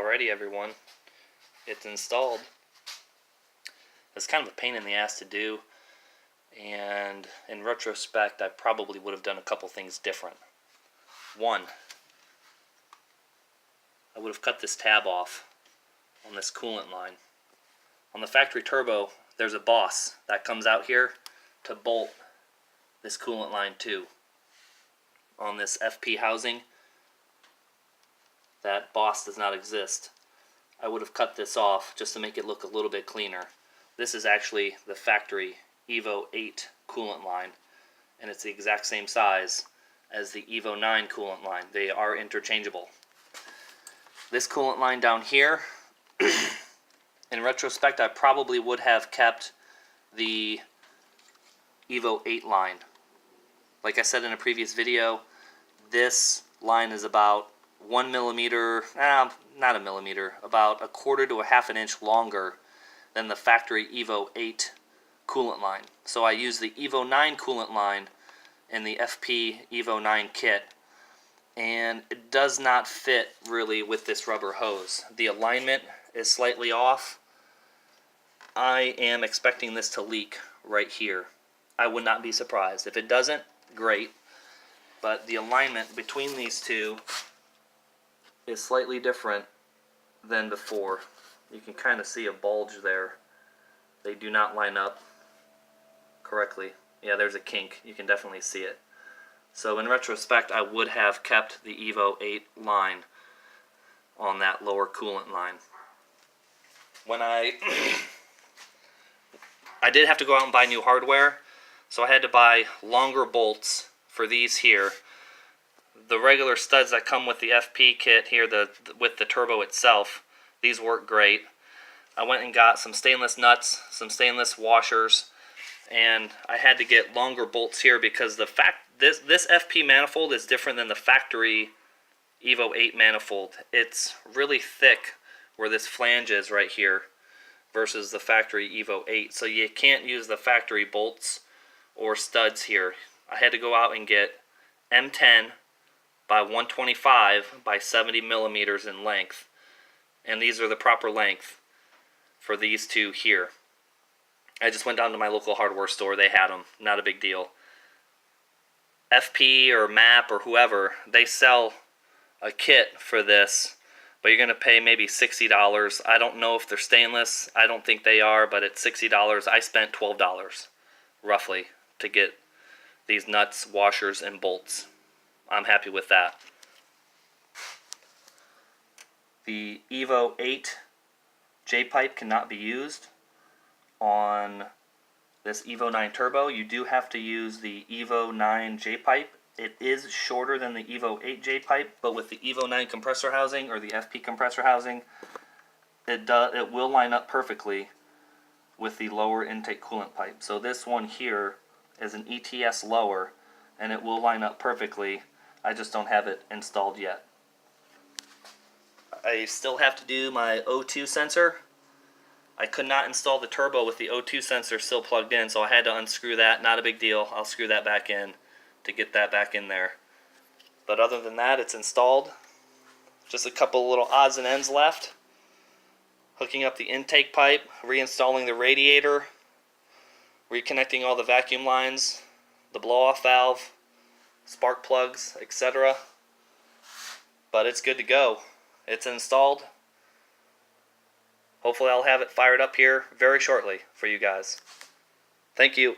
Alrighty everyone, it's installed. It's kind of a pain in the ass to do, and in retrospect I probably would have done a couple things different. One, I would have cut this tab off on this coolant line. On the factory turbo, there's a boss that comes out here to bolt this coolant line to. On this FP housing, that boss does not exist. I would have cut this off just to make it look a little bit cleaner. This is actually the factory Evo 8 coolant line, and it's the exact same size as the Evo 9 coolant line. They are interchangeable. This coolant line down here, in retrospect, I probably would have kept the Evo 8 line. Like I said in a previous video, this line is about 1 millimeter, not a millimeter, about a quarter to a half an inch longer than the factory Evo 8 coolant line. So I use the Evo 9 coolant line in the FP Evo 9 kit, and it does not fit really with this rubber hose. The alignment is slightly off. I am expecting this to leak right here. I would not be surprised. If it doesn't, great. But the alignment between these two is slightly different than before. You can kind of see a bulge there. They do not line up correctly. Yeah, there's a kink. You can definitely see it. So in retrospect, I would have kept the Evo 8 line on that lower coolant line. When I did have to go out and buy new hardware, so I had to buy longer bolts for these here. The regular studs that come with the FP kit here, with the turbo itself, these work great. I went and got some stainless nuts, some stainless washers, and I had to get longer bolts here because this FP manifold is different than the factory Evo 8 manifold. It's really thick where this flange is right here versus the factory Evo 8. So you can't use the factory bolts or studs here. I had to go out and get M10 by 125 by 70 millimeters in length, and these are the proper length for these two here. I just went down to my local hardware store. They had them. Not a big deal. FP or MAP or whoever, they sell a kit for this, but you're going to pay maybe $60. I don't know if they're stainless. I don't think they are, but it's $60. I spent $12 roughly to get these nuts, washers, and bolts. I'm happy with that. The Evo 8 J-pipe cannot be used on this Evo 9 turbo. You do have to use the Evo 9 J-pipe. It is shorter than the Evo 8 J-pipe, but with the Evo 9 compressor housing or the FP compressor housing, it will line up perfectly with the lower intake coolant pipe. So this one here is an ETS lower, and it will line up perfectly. I just don't have it installed yet. I still have to do my O2 sensor. I could not install the turbo with the O2 sensor still plugged in, so I had to unscrew that. Not a big deal. I'll screw that back in to get that back in there. But other than that, it's installed. Just a couple little odds and ends left. Hooking up the intake pipe, reinstalling the radiator, reconnecting all the vacuum lines, the blow-off valve, spark plugs, etc. But it's good to go. It's installed. Hopefully I'll have it fired up here very shortly for you guys. Thank you.